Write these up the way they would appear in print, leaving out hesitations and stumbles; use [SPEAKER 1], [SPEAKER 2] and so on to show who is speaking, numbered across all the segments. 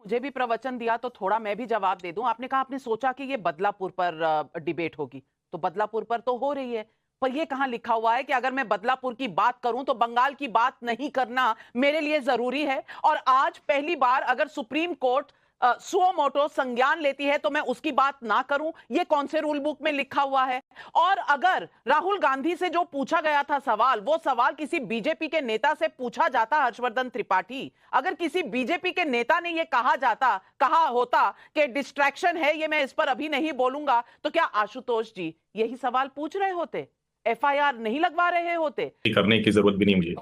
[SPEAKER 1] मुझे भी प्रवचन दिया तो थोड़ा मैं भी जवाब दे दूं। आपने कहा आपने सोचा कि ये बदलापुर पर डिबेट होगी, तो बदलापुर पर तो हो रही है, पर ये कहां लिखा हुआ है कि अगर मैं बदलापुर की बात करूं तो बंगाल की बात नहीं करना मेरे लिए जरूरी है। और आज पहली बार अगर सुप्रीम कोर्ट सुओ मोटो संज्ञान लेती है तो मैं उसकी बात ना करूं, ये कौन से रूल बुक में लिखा हुआ है? और अगर राहुल गांधी से जो पूछा गया था सवाल, वो सवाल किसी बीजेपी के नेता से पूछा जाता, हर्षवर्धन त्रिपाठी, अगर किसी बीजेपी के नेता ने ये कहा होता कि डिस्ट्रैक्शन है, ये मैं इस पर अभी नहीं बोलूंगा, तो क्या आशुतोष जी यही सवाल पूछ रहे होते? एफआईआर नहीं लगवा रहे होते?
[SPEAKER 2] करने की जरूरत भी नहीं मुझे,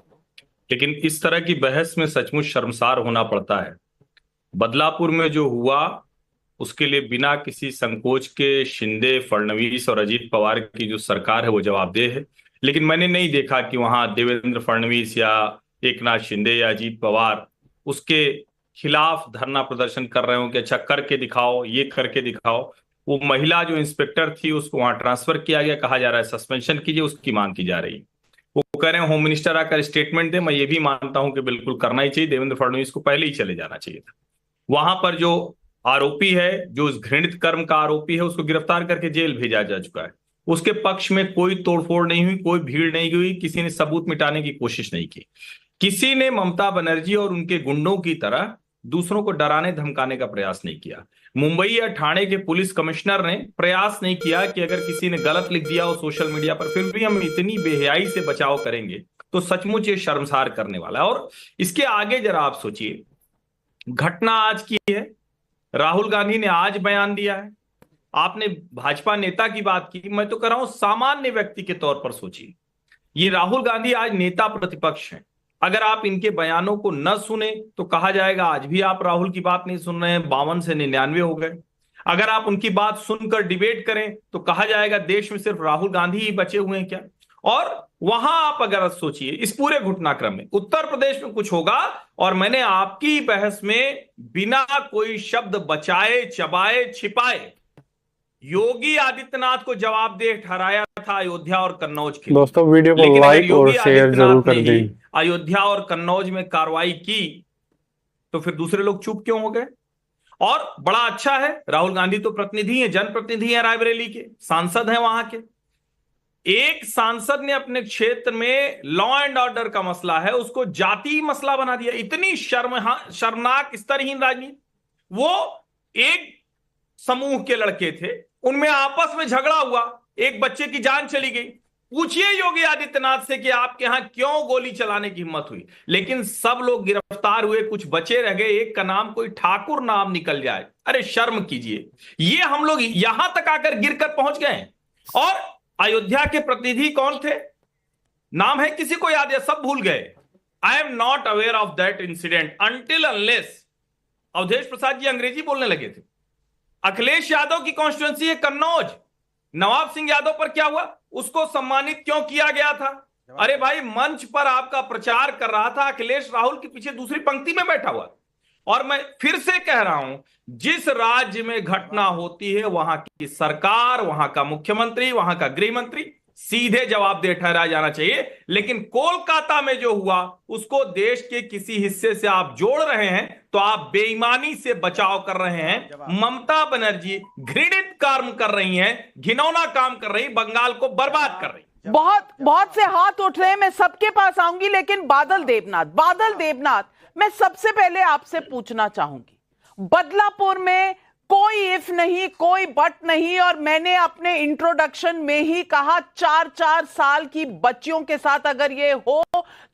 [SPEAKER 2] लेकिन इस तरह की बहस में सचमुच शर्मसार होना पड़ता है। बदलापुर में जो हुआ उसके लिए बिना किसी संकोच के शिंदे, फडणवीस और अजीत पवार की जो सरकार है वो जवाबदेह है। लेकिन मैंने नहीं देखा कि वहां देवेंद्र फडणवीस या एकनाथ शिंदे या अजीत पवार उसके खिलाफ धरना प्रदर्शन कर रहे हो कि अच्छा करके दिखाओ, ये करके दिखाओ। वो महिला जो इंस्पेक्टर थी उसको वहां ट्रांसफर किया गया, कहा जा रहा है सस्पेंशन कीजिए, उसकी मांग की जा रही है। वो कह रहे हैं होम मिनिस्टर आकर स्टेटमेंट दे। मैं ये भी मानता हूं कि बिल्कुल करना ही चाहिए, देवेंद्र फडणवीस को पहले ही चले जाना चाहिए था। वहां पर जो आरोपी है, जो उस घृणित कर्म का आरोपी है, उसको गिरफ्तार करके जेल भेजा जा चुका है। उसके पक्ष में कोई तोड़फोड़ नहीं हुई, कोई भीड़ नहीं हुई, किसी ने सबूत मिटाने की कोशिश नहीं की। किसी ने ममता बनर्जी और उनके गुंडों की तरह दूसरों को डराने धमकाने का प्रयास नहीं किया। मुंबई या ठाणे के पुलिस कमिश्नर ने प्रयास नहीं किया कि अगर किसी ने गलत लिख दिया हो सोशल मीडिया पर, फिर भी हम इतनी बेहयाई से बचाव करेंगे, तो सचमुच ये शर्मसार करने वाला है। और इसके आगे जरा आप सोचिए, घटना आज की है, राहुल गांधी ने आज बयान दिया है। आपने भाजपा नेता की बात की, मैं तो कह रहा हूं सामान्य व्यक्ति के तौर पर सोचिए। ये राहुल गांधी आज नेता प्रतिपक्ष हैं। अगर आप इनके बयानों को न सुने तो कहा जाएगा आज भी आप राहुल की बात नहीं सुन रहे हैं, 52 से 99 हो गए। अगर आप उनकी बात सुनकर डिबेट करें तो कहा जाएगा देश में सिर्फ राहुल गांधी ही बचे हुए हैं क्या। और वहां आप अगर सोचिए, इस पूरे घटनाक्रम में उत्तर प्रदेश में कुछ होगा और मैंने आपकी बहस में बिना कोई शब्द बचाए, चबाए, छिपाए योगी आदित्यनाथ को जवाबदेह ठहराया था अयोध्या और कन्नौज के।
[SPEAKER 3] दोस्तों वीडियो को लाइक और शेयर जरूर कर दें।
[SPEAKER 2] अयोध्या और कन्नौज में कार्रवाई की तो फिर दूसरे लोग चुप क्यों हो गए? और बड़ा अच्छा है, राहुल गांधी तो प्रतिनिधि है, जनप्रतिनिधि है, रायबरेली के सांसद हैं वहां के। एक सांसद ने अपने क्षेत्र में लॉ एंड ऑर्डर का मसला है उसको जाति मसला बना दिया। इतनी शर्मनाक स्तरहीन राजनीति। वो एक समूह के लड़के थे, उनमें आपस में झगड़ा हुआ, एक बच्चे की जान चली गई। पूछिए योगी आदित्यनाथ से कि आपके यहां क्यों गोली चलाने की हिम्मत हुई। लेकिन सब लोग गिरफ्तार हुए, कुछ बचे रह गए, एक का नाम कोई ठाकुर नाम निकल जाए। अरे शर्म कीजिए। ये हम लोग यहां तक आकर गिरकर पहुंच गए हैं। और अयोध्या के प्रतिनिधि कौन थे? नाम है किसी को याद है? सब भूल गए। I am not aware of that incident until unless Awadhesh Prasad ji Angrezi बोलने लगे थे। अखिलेश यादव की कॉन्स्टिट्यूंसी है कन्नौज, नवाब सिंह यादव पर क्या हुआ? उसको सम्मानित क्यों किया गया था? अरे भाई, मंच पर आपका प्रचार कर रहा था अखिलेश, राहुल के पीछे दूसरी पंक्ति में बैठा हुआ। और मैं फिर से कह रहा हूं, जिस राज्य में घटना होती है वहां की सरकार, वहां का मुख्यमंत्री, वहां का गृह मंत्री सीधे जवाबदेह ठहराया जाना चाहिए। लेकिन कोलकाता में जो हुआ उसको देश के किसी हिस्से से आप जोड़ रहे हैं तो आप बेईमानी से बचाव कर रहे हैं। ममता बनर्जी घृणित काम कर रही हैं, घिनौना काम कर रही, बंगाल को बर्बाद कर रही।
[SPEAKER 1] बहुत से हाथ उठ रहे हैं, मैं सबके पास आऊंगी, लेकिन बादल देवनाथ, मैं सबसे पहले आपसे पूछना चाहूंगी, बदलापुर में कोई इफ नहीं, कोई बट नहीं, और मैंने अपने इंट्रोडक्शन में ही कहा 4-4 साल की बच्चियों के साथ अगर ये हो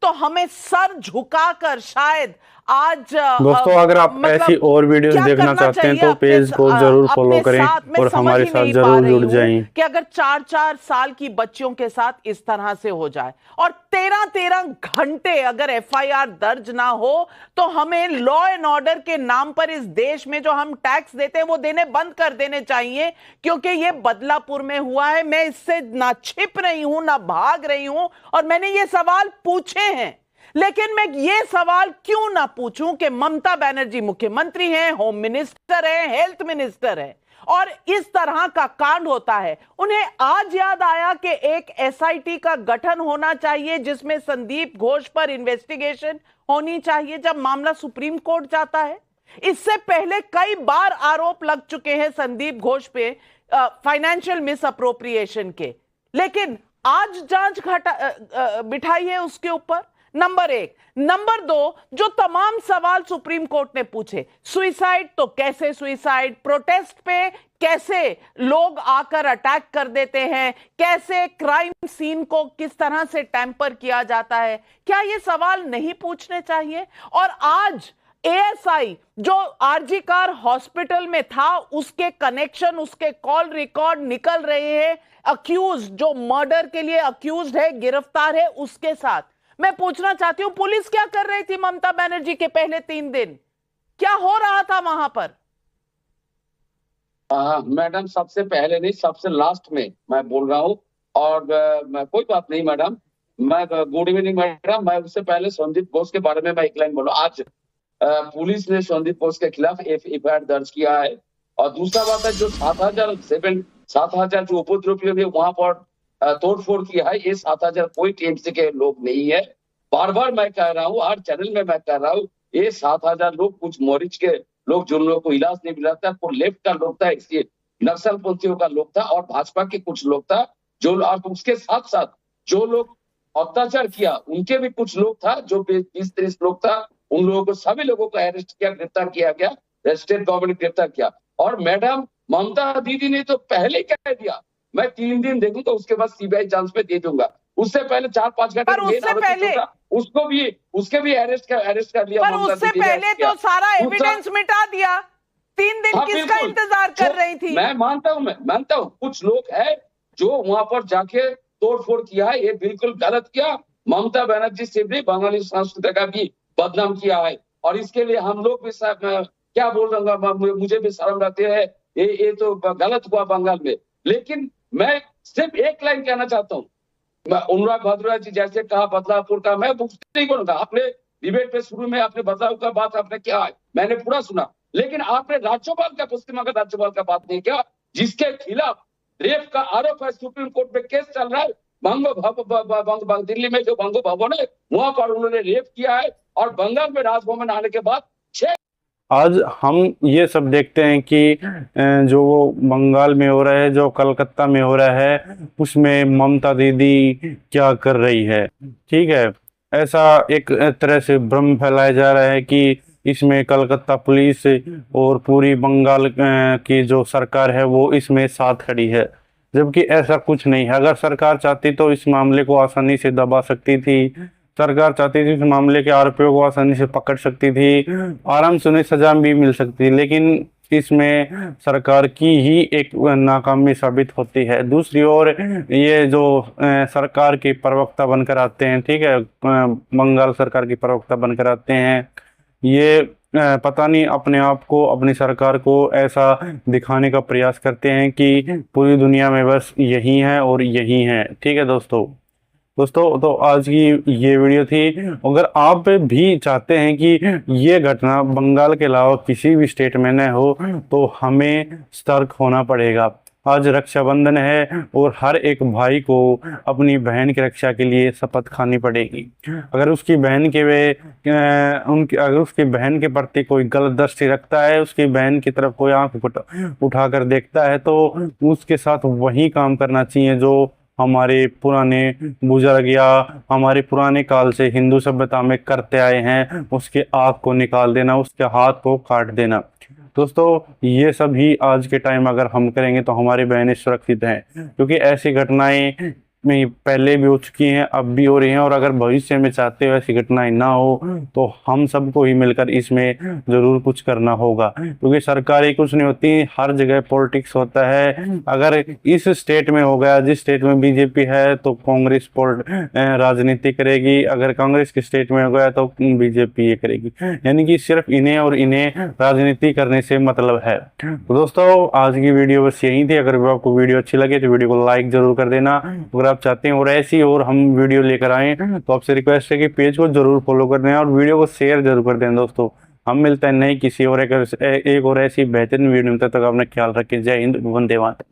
[SPEAKER 1] तो हमें सर झुकाकर शायद आज
[SPEAKER 3] दोस्तों अगर आप ऐसी और वीडियोस देखना चाहते हैं तो पेज को जरूर फॉलो करें और हमारे साथ जरूर जुड़ जाएं।
[SPEAKER 1] कि अगर 4-4 साल की बच्चियों के साथ इस तरह से हो जाए और 13-13 घंटे अगर एफआईआर दर्ज ना हो तो हमें लॉ एंड ऑर्डर के नाम पर इस देश में जो हम टैक्स देते हैं वो देने बंद कर देने चाहिए, क्योंकि ये बदलापुर में हुआ है। मैं इससे ना छिप रही हूं ना भाग रही हूं और मैंने ये सवाल पूछे हैं, लेकिन मैं ये सवाल क्यों ना पूछूं कि ममता बनर्जी मुख्यमंत्री हैं, होम मिनिस्टर है, हेल्थ मिनिस्टर है, और इस तरह का कांड होता है। उन्हें आज याद आया कि एक एसआईटी का गठन होना चाहिए जिसमें संदीप घोष पर इन्वेस्टिगेशन होनी चाहिए जब मामला सुप्रीम कोर्ट जाता है। इससे पहले कई बार आरोप लग चुके हैं संदीप घोष पे फाइनेंशियल मिस अप्रोप्रिएशन के, लेकिन आज जांच बिठाई है उसके ऊपर। नंबर 1। नंबर 2, जो तमाम सवाल सुप्रीम कोर्ट ने पूछे, सुइसाइड तो कैसे सुइसाइड, प्रोटेस्ट पे कैसे लोग आकर अटैक कर देते हैं, कैसे क्राइम सीन को किस तरह से टेम्पर किया जाता है, क्या ये सवाल नहीं पूछने चाहिए? और आज एएसआई जो आरजी कार हॉस्पिटल में था, उसके कनेक्शन, उसके कॉल रिकॉर्ड निकल रहे हैं अक्यूज, जो मर्डर के लिए अक्यूज्ड है, गिरफ्तार है, उसके साथ। मैं पूछना चाहती हूं, पुलिस क्या कर रही थी ममता बनर्जी के पहले 3 दिन? क्या हो रहा था वहां पर?
[SPEAKER 4] मैडम, सबसे पहले नहीं, सबसे लास्ट में मैं बोल रहा हूँ। और कोई बात नहीं मैडम, मैं गुड इवनिंग मैडम। मैं उससे पहले संदीप घोष के बारे में मैं एक लाइन बोलूँ। आज पुलिस ने संदीप घोष के खिलाफ एफआईआर दर्ज किया है। और दूसरा बात है, जो 7,000 जो उपद्रवियों ने वहां पर तोड़फोड़ किया है, ये 7,000 कोई टीएमसी के लोग नहीं है। बार बार मैं कह रहा हूँ, हर चैनल में मैं कह रहा हूँ, ये 7,000 लोग कुछ मोरिच के लोग, जिन लोगों को इलाज नहीं मिला था, कोई लेफ्ट का लोग था, नक्सल पंथियों का लोग था, और भाजपा के कुछ लोग था जो, और उसके साथ साथ जो लोग अत्याचार किया उनके भी कुछ लोग था, जो 20-30 लोग था। उन लोगों को, सभी लोगों को अरेस्ट किया, गिरफ्तार किया गया, स्टेट गवर्नमेंट गिरफ्तार किया। और मैडम ममता दीदी ने तो पहले कह दिया, मैं 3 दिन देखूंगा, उसके बाद सीबीआई जांच में दे दूंगा। उससे पहले 4-5 घंटे उसके भी अरेस्ट कर लिया।
[SPEAKER 1] पर उससे पहले तो सारा एविडेंस मिटा दिया। 3 दिन किसका इंतजार कर रही थी?
[SPEAKER 4] मैं मानता हूँ कुछ लोग है जो वहां पर जाके तोड़फोड़ किया है, ये बिल्कुल गलत किया। ममता बनर्जी से भी बंगाली संस्कृति का भी बदनाम किया है, और इसके लिए हम लोग भी क्या बोल रहा हूँ, मुझे भी शर्म आती है। ये तो गलत हुआ बंगाल में। लेकिन मैं सिर्फ एक लाइन कहना चाहता हूँ, अनुराग भद्रा जी जैसे कहा बदलापुर का, मैं नहीं बोलूंगा। आपने डिबेट पे शुरू में आपने बदलाव का बात आपने किया है, मैंने पूरा सुना, लेकिन आपने राज्यपाल का, पश्चिम बंगाल राज्यपाल का बात नहीं किया, जिसके खिलाफ रेप का आरोप है, सुप्रीम कोर्ट में केस चल रहा है। दिल्ली में जो बंगो भवन है, वहां पर उन्होंने रेप किया है, और बंगाल में राजभवन आने के बाद 6।
[SPEAKER 3] आज हम ये सब देखते हैं कि जो वो बंगाल में हो रहा है, जो कलकत्ता में हो रहा है, उसमें ममता दीदी क्या कर रही है। ठीक है, ऐसा एक तरह से भ्रम फैलाया जा रहा है कि इसमें कलकत्ता पुलिस और पूरी बंगाल की जो सरकार है वो इसमें साथ खड़ी है, जबकि ऐसा कुछ नहीं है। अगर सरकार चाहती तो इस मामले को आसानी से दबा सकती थी, सरकार चाहती थी इस मामले के आरोपियों को आसानी से पकड़ सकती थी, आराम से उन्हें सजा भी मिल सकती थी, लेकिन इसमें सरकार की ही एक नाकामी साबित होती है। दूसरी ओर ये जो सरकार के प्रवक्ता बनकर आते हैं, ठीक है, बंगाल सरकार की प्रवक्ता बनकर आते हैं, ये पता नहीं अपने आप को, अपनी सरकार को ऐसा दिखाने का प्रयास करते हैं कि पूरी दुनिया में बस यही है और यही है। ठीक है दोस्तों, तो आज की ये वीडियो थी। अगर आप भी चाहते हैं कि ये घटना बंगाल के अलावा किसी भी स्टेट में न हो, तो हमें सतर्क होना पड़ेगा। आज रक्षाबंधन है और हर एक भाई को अपनी बहन की रक्षा के लिए शपथ खानी पड़ेगी। अगर उसकी बहन अगर उसकी बहन के प्रति कोई गलत दृष्टि रखता है, उसकी बहन की तरफ कोई आंख उठाकर देखता है, तो उसके साथ वही काम करना चाहिए जो हमारे पुराने बुजुर्ग या हमारे पुराने काल से हिंदू सभ्यता में करते आए हैं। उसके आँख को निकाल देना, उसके हाथ को काट देना। दोस्तों, ये सब ही आज के टाइम अगर हम करेंगे तो हमारी बहनें सुरक्षित हैं, क्योंकि ऐसी घटनाएं में पहले भी हो चुकी हैं, अब भी हो रही हैं, और अगर भविष्य में चाहते हो ऐसी घटनाएं ना हो तो हम सबको ही मिलकर इसमें जरूर कुछ करना होगा, क्योंकि सरकारी कुछ नहीं होती, हर जगह पॉलिटिक्स होता है। अगर इस स्टेट में हो गया, जिस स्टेट में बीजेपी है, तो कांग्रेस राजनीति करेगी, अगर कांग्रेस के स्टेट में हो गया तो बीजेपी ये करेगी, यानी कि सिर्फ इन्हें और इन्हें राजनीति करने से मतलब है। तो दोस्तों, आज की वीडियो बस यही थी। अगर आपको वीडियो अच्छी लगे तो वीडियो को लाइक जरूर कर देना। अगर आप चाहते हैं और ऐसी और हम वीडियो लेकर आए तो आपसे रिक्वेस्ट है कि पेज को जरूर फॉलो कर दें और वीडियो को शेयर जरूर कर दें। दोस्तों, हम मिलते हैं नई किसी और एक और ऐसी बेहतरीन वीडियो में। तब तक अपना ख्याल रखें। जय हिंद, वंदे मातरम।